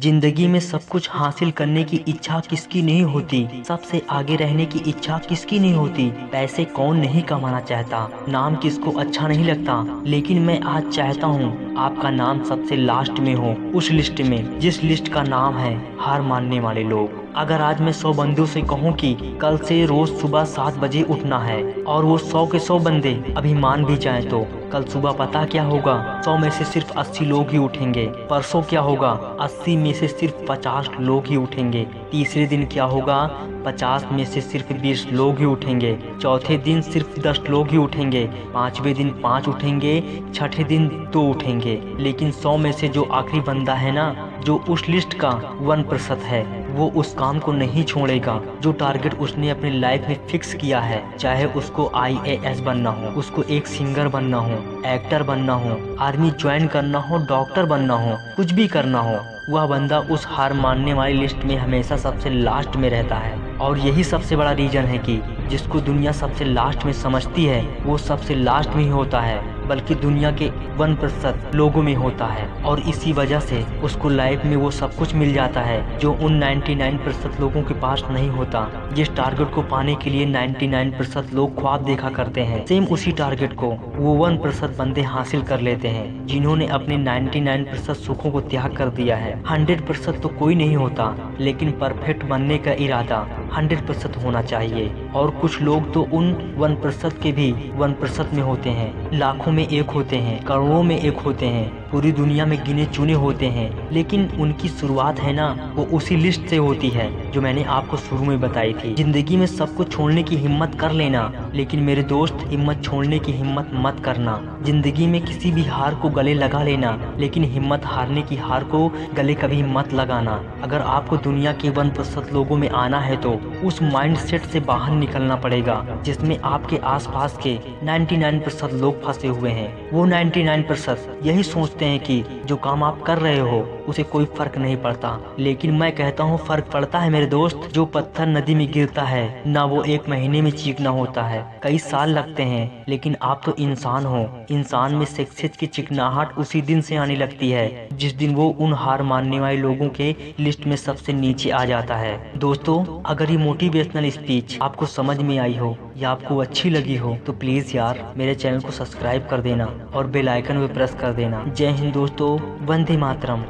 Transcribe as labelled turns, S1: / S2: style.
S1: जिंदगी में सब कुछ हासिल करने की इच्छा किसकी नहीं होती, सबसे आगे रहने की इच्छा किसकी नहीं होती। पैसे कौन नहीं कमाना चाहता, नाम किसको अच्छा नहीं लगता। लेकिन मैं आज चाहता हूँ आपका नाम सबसे लास्ट में हो, उस लिस्ट में जिस लिस्ट का नाम है हार मानने वाले लोग। अगर आज मैं 100 बंदों से कहूँ कि कल से रोज सुबह 7 बजे उठना है और वो 100 के 100 बंदे अभी मान भी जाएं, तो कल सुबह पता क्या होगा? 100 में से सिर्फ 80 लोग ही उठेंगे। परसों क्या होगा? 80 में से सिर्फ 50 लोग ही उठेंगे। तीसरे दिन क्या होगा? 50 में से सिर्फ 20 लोग ही उठेंगे। चौथे दिन सिर्फ 10 लोग ही उठेंगे। पांचवें दिन 5 उठेंगे। छठे दिन 2 उठेंगे। लेकिन 100 में से जो आखिरी बंदा है ना, जो उस लिस्ट का 1% है, वो उस काम को नहीं छोड़ेगा जो टारगेट उसने अपनी लाइफ में फिक्स किया है। चाहे उसको IAS बनना हो, उसको एक सिंगर बनना हो, एक्टर बनना हो, आर्मी ज्वाइन करना हो, डॉक्टर बनना हो, कुछ भी करना हो, वह बंदा उस हार मानने वाली लिस्ट में हमेशा सबसे लास्ट में रहता है। और यही सबसे बड़ा रीजन है कि जिसको दुनिया सबसे लास्ट में समझती है वो सबसे लास्ट में ही होता है, बल्कि दुनिया के 1% लोगों में होता है। और इसी वजह से उसको लाइफ में वो सब कुछ मिल जाता है जो उन 99% लोगों के पास नहीं होता। जिस टारगेट को पाने के लिए 99% लोग ख्वाब देखा करते हैं, सेम उसी टारगेट को वो 1% बंदे हासिल कर लेते हैं, जिन्होंने अपने 99% सुखों को त्याग कर दिया है। 100% तो कोई नहीं होता, लेकिन परफेक्ट बनने का इरादा 100% होना चाहिए। और कुछ लोग तो उन 1% के भी 1% में होते हैं, लाखों में एक होते हैं, करोड़ों में एक होते हैं, पूरी दुनिया में गिने चुने होते हैं। लेकिन उनकी शुरुआत है ना, वो उसी लिस्ट से होती है जो मैंने आपको शुरू में बताई थी। जिंदगी में सब कुछ छोड़ने की हिम्मत कर लेना, लेकिन मेरे दोस्त हिम्मत छोड़ने की हिम्मत मत करना। जिंदगी में किसी भी हार को गले लगा लेना, लेकिन हिम्मत हारने की हार को गले कभी मत लगाना। अगर आपको दुनिया के 1% लोगों में आना है तो उस माइंडसेट से बाहर निकलना पड़ेगा जिसमें आपके आसपास के 99% लोग फंसे हुए हैं। वो 99% यही सोचते हैं कि जो काम आप कर रहे हो उसे कोई फर्क नहीं पड़ता, लेकिन मैं कहता हूँ फर्क पड़ता है मेरे दोस्त। जो पत्थर नदी में गिरता है ना, वो एक महीने में चिकना होता है, कई साल लगते हैं। लेकिन आप तो इंसान हो, इंसान में सक्सेस की चिकनाहट उसी दिन से आने लगती है जिस दिन वो उन हार मानने वाले लोगों के लिस्ट में सबसे नीचे आ जाता है। दोस्तों, अगर ये मोटिवेशनल स्पीच आपको समझ में आई हो या आपको अच्छी लगी हो तो प्लीज यार मेरे चैनल को सब्सक्राइब कर देना और बेल आइकन भी प्रेस कर देना। जय हिंद दोस्तों, वंदे मातरम।